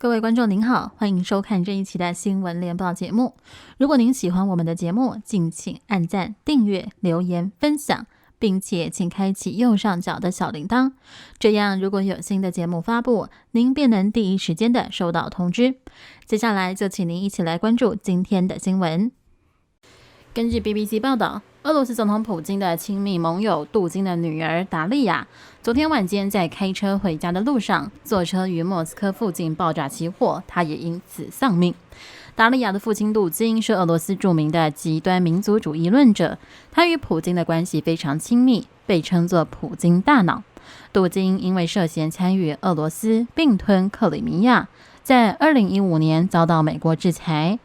各位观众您好，欢迎收看这一期的新闻联播节目。如果您喜欢我们的节目，敬请按赞、订阅、留言、分享，并且请开启右上角的小铃铛，这样如果有新的节目发布，您便能第一时间的收到通知。接下来就请您一起来关注今天的新闻。根据 BBC 报道，俄罗斯总统普京的亲密盟友杜金的女儿达利亚，昨天晚间在开车回家的路上，坐车于莫斯科附近爆炸起火，她也因此丧命。达利亚的父亲杜金是俄罗斯著名的极端民族主义论者，他与普京的关系非常亲密，被称作普京大脑。杜金因为涉嫌参与俄罗斯并吞克里米亚，在2015年遭到美国制裁。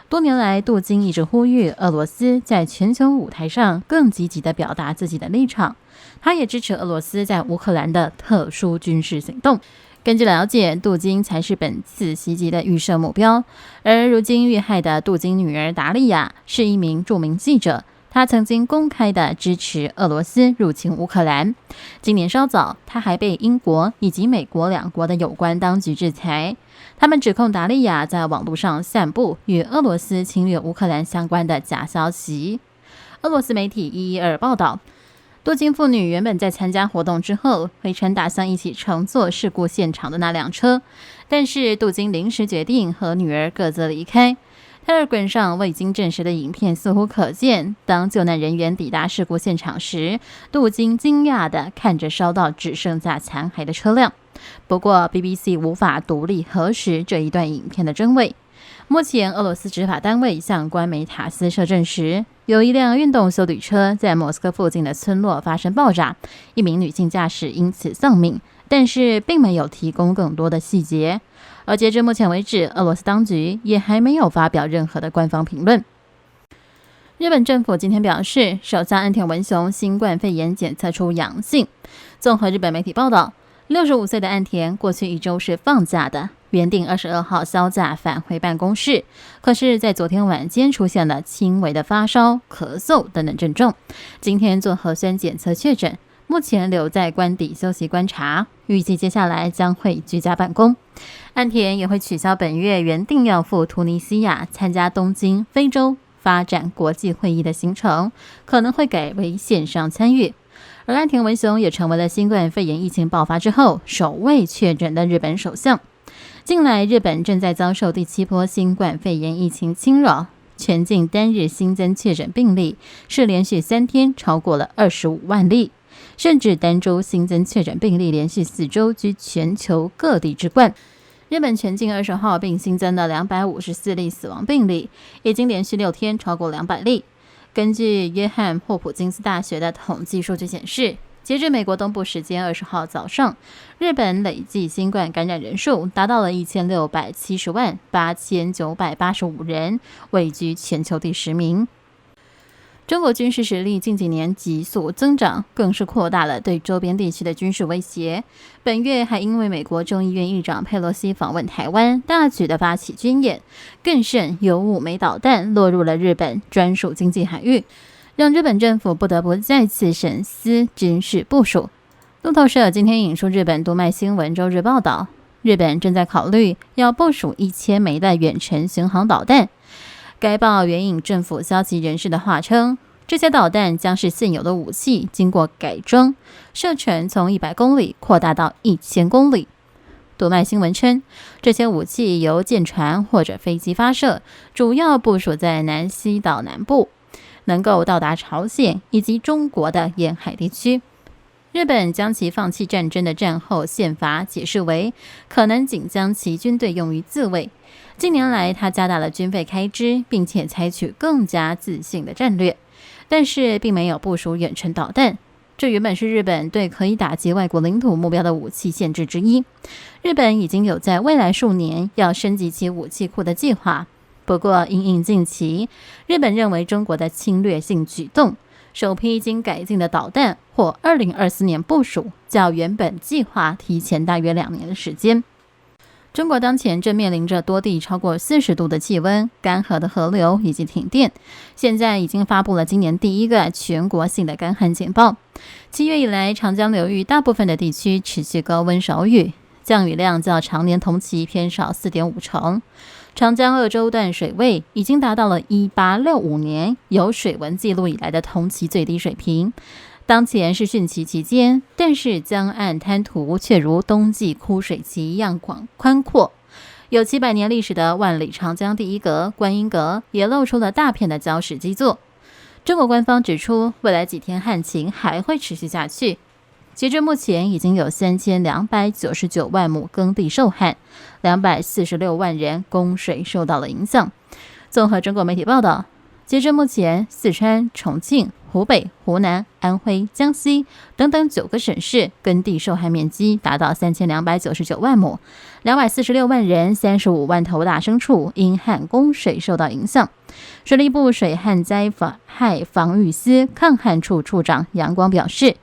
多年来，杜金一直呼吁俄罗斯在全球舞台上更积极地表达自己的立场。他也支持俄罗斯在乌克兰的特殊军事行动。根据了解，杜金才是本次袭击的预设目标。而如今遇害的杜金女儿达利亚是一名著名记者，她曾经公开地支持俄罗斯入侵乌克兰。今年稍早，她还被英国以及美国两国的有关当局制裁。他们指控达利亚在网络上散布与俄罗斯侵略乌克兰相关的假消息。俄罗斯媒体112报道，杜金父女原本在参加活动之后，回程打算一起乘坐事故现场的那辆车，但是杜金临时决定和女儿各自离开。Telegram 上未经证实的影片似乎可见，当救难人员抵达事故现场时，杜金惊讶地看着烧到只剩下残骸的车辆。不过 BBC 无法独立核实这一段影片的真伪。目前俄罗斯执法单位向官媒塔斯社证实，有一辆运动休旅车在莫斯科附近的村落发生爆炸，一名女性驾驶因此丧命，但是并没有提供更多的细节。而截至目前为止，俄罗斯当局也还没有发表任何的官方评论。日本政府今天表示，首相岸田文雄新冠肺炎检测出阳性。综合日本媒体报道，65岁的岸田过去一周是放假的，原定22号销假返回办公室，可是在昨天晚间出现了轻微的发烧、咳嗽等等症状，今天做核酸检测确诊，目前留在官邸休息观察，预计接下来将会居家办公。岸田也会取消本月原定要赴突尼西亚参加东京非洲发展国际会议的行程，可能会改为线上参与。而岸田文雄也成为了新冠肺炎疫情爆发之后首位确诊的日本首相。近来日本正在遭受第7波新冠肺炎疫情侵扰，全境单日新增确诊病例是连续3天超过了25万例，甚至单周新增确诊病例连续4周居全球各地之冠。日本全境20号并新增了254例死亡病例，已经连续6天超过200例。根据约翰霍普金斯大学的统计数据显示，截至美国东部时间20号早上，日本累计新冠感染人数达到了1670万8985人，位居全球第10名。中国军事实力近几年急速增长，更是扩大了对周边地区的军事威胁。本月还因为美国众议院议长佩洛西访问台湾，大举的发起军演，更甚有5枚导弹落入了日本专属经济海域，让日本政府不得不再次审思军事部署。路透社今天引述日本读卖新闻周日报道，日本正在考虑要部署1000枚的远程巡航导弹。该报援引政府消息人士的话称，这些导弹将是现有的武器经过改装，射程从100公里扩大到1000公里。读卖新闻称，这些武器由舰船或者飞机发射，主要部署在南西岛南部，能够到达朝鲜以及中国的沿海地区。日本将其放弃战争的战后宪法解释为可能仅将其军队用于自卫。近年来，他加大了军费开支，并且采取更加自信的战略，但是并没有部署远程导弹。这原本是日本对可以打击外国领土目标的武器限制之一。日本已经有在未来数年要升级其武器库的计划。不过，因应近期日本认为中国的侵略性举动，首批经改进的导弹或2024年部署，较原本计划提前大约2年的时间。中国当前正面临着多地超过40度的气温、干涸的河流以及停电。现在已经发布了今年第1个全国性的干旱警报。7月以来，长江流域大部分的地区持续高温少雨，降雨量较常年同期偏少 4.5 成。长江二州段水位已经达到了1865年有水文记录以来的同期最低水平。当前是汛期期间，但是江岸滩涂却如冬季枯水期一样宽阔。有700年历史的万里长江第一阁观音阁也露出了大片的礁石基座。中国官方指出，未来几天旱情还会持续下去。截至目前，已经有3299万亩耕地受旱，246万人供水受到了影响。综合中国媒体报道，截至目前，四川、重庆、湖北、湖南、安徽、江西等等9个省市耕地受旱面积达到3299万亩，246万人、35万头大牲畜因旱供水受到影响。水利部水旱灾害防御司抗旱处处长杨光表示，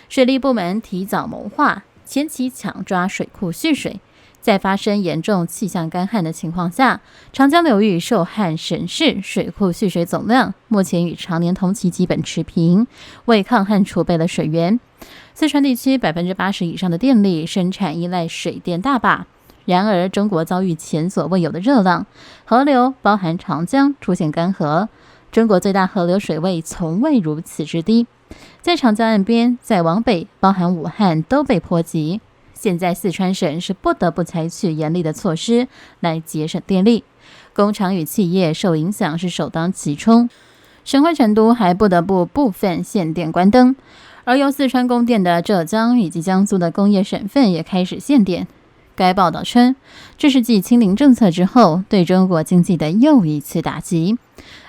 水利部门提早谋划，前期抢抓水库蓄水，在发生严重气象干旱的情况下，长江流域受旱省市水库蓄水总量目前与常年同期基本持平，为抗旱储备了水源。四川地区 80% 以上的电力生产依赖水电大坝，然而中国遭遇前所未有的热浪，河流包含长江出现干涸，中国最大河流水位从未如此之低。在长江岸边，再往北，包含武汉都被波及。现在四川省是不得不采取严厉的措施来节省电力，工厂与企业受影响是首当其冲。省会成都还不得不部分限电关灯，而由四川供电的浙江以及江苏的工业省份也开始限电。该报道称，这是继清零政策之后对中国经济的又一次打击。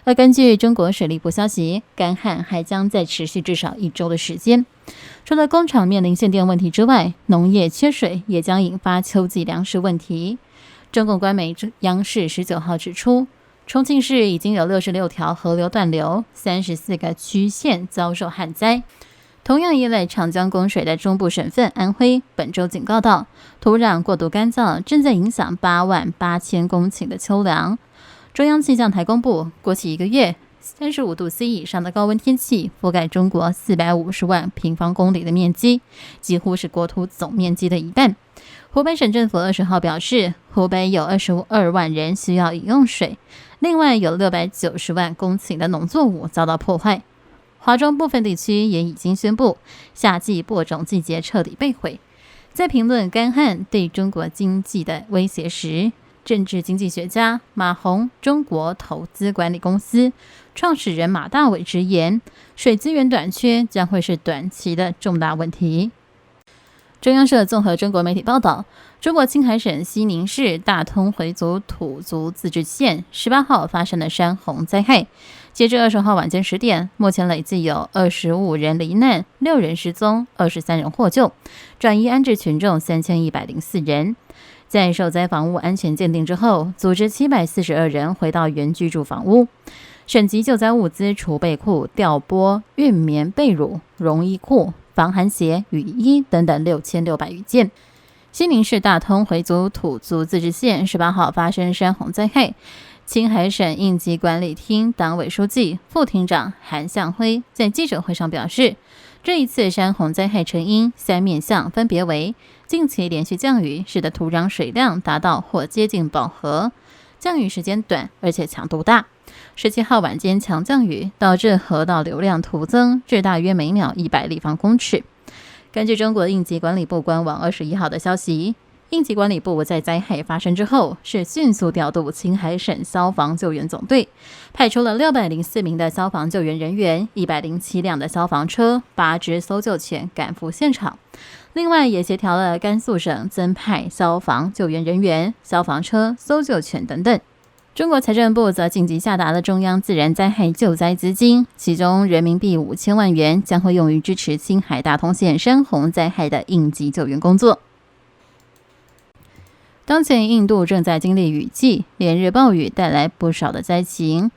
而根据中国水利部消息，干旱还将再持续至少1周的时间。除了工厂面临限电问题之外，农业缺水也将引发秋季粮食问题。中共官媒央视19号指出，重庆市已经有66条河流断流，34个区县遭受旱灾。同样依赖长江供水的中部省份安徽本周警告到，土壤过度干燥正在影响88000公顷的秋粮。中央气象台公布，过去1个月35度 C 以上的高温天气覆盖中国450万平方公里的面积，几乎是国土总面积的一半。湖北省政府20号表示，湖北有22万人需要饮用水，另外有690万公顷的农作物遭到破坏。华中部分地区也已经宣布夏季播种季节彻底被毁。在评论干旱对中国经济的威胁时，政治经济学家马洪中国投资管理公司创始人马大伟直言，水资源短缺将会是短期的重大问题。中央社综合中国媒体报道，中国青海省西宁市大通回族土族自治县18号发生了山洪灾害。截至20号晚间10点，目前累计有25人罹难，6人失踪，23人获救，转移安置群众3104人。在受灾房屋安全鉴定之后，组织742人回到原居住房屋。省级救灾物资储备库调拨熨棉被褥、绒衣裤、防寒鞋、雨衣等等6600余件。西宁市大通回族土族自治县18号发生山洪灾害。青海省应急管理厅党委书记、副厅长韩向辉在记者会上表示，这一次山洪灾害成因3面向，分别为近期连续降雨使得土壤水量达到或接近饱和，降雨时间短而且强度大。17号晚间强降雨导致河道流量突增至大约每秒100立方公尺。根据中国应急管理部官网21号的消息，应急管理部在灾害发生之后，是迅速调度青海省消防救援总队，派出了604名的消防救援人员，107辆的消防车，8只搜救犬赶赴现场。另外也协调了甘肃省增派消防救援人员、消防车、搜救犬等等。中国财政部则紧急下达了中央自然灾害救灾资金，其中人民币5000万元将会用于支持青海大通县山洪灾害的应急救援工作。当前印度正在经历雨季，连日暴雨带来不少的灾情。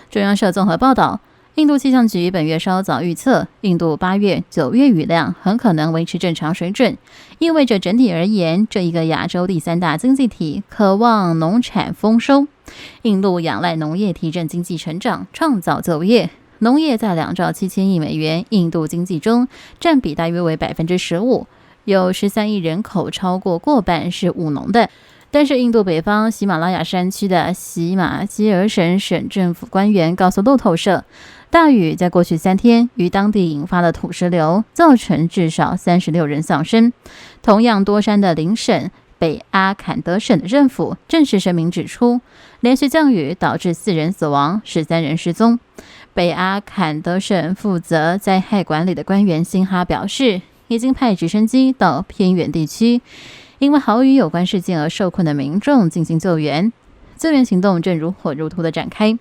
中央社综合报道，印度气象局本月稍早预测，印度8月、9月雨量很可能维持正常水准，意味着整体而言，这一个亚洲第3大经济体渴望农产丰收。印度仰赖农业提振经济成长，创造就业。农业在2兆7千亿美元印度经济中占比大约为15%，有13亿人口，超过半是务农的。但是印度北方喜马拉雅山区的喜马基尔省省政府官员告诉路透社，大雨在过去3天于当地引发了土石流，造成至少36人丧生。同样多山的邻省北阿坎德省的政府正式声明指出，连续降雨导致4人死亡，13人失踪。北阿坎德省负责灾害管理的官员辛哈表示，已经派直升机到偏远地区，因为豪雨有关事件而受困的民众进行救援。救援行动正如火如荼的展开。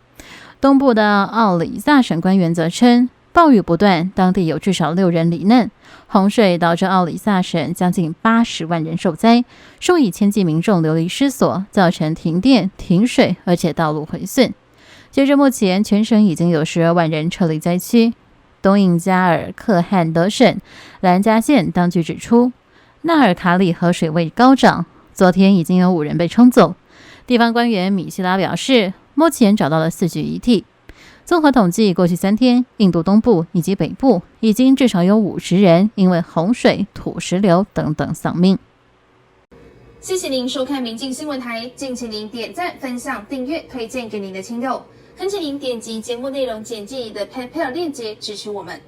东部的奥里萨省官员则称，暴雨不断，当地有至少6人罹难。洪水导致奥里萨省将近80万人受灾，数以千计民众流离失所，造成停电、停水，而且道路毁损。截至目前，全省已经有12万人撤离灾区。东印加尔克汗德省兰加县当局指出，纳尔卡里河水位高涨，昨天已经有5人被冲走。地方官员米希拉表示，目前找到了4具遗体。综合统计，过去3天，印度东部以及北部已经至少有50人因为洪水、土石流等等丧命。谢谢您收看民进新闻台，敬请您点赞、分享、订阅、推荐给您的亲友，恳请您点击节目内容简介里的 PayPal 链接支持我们。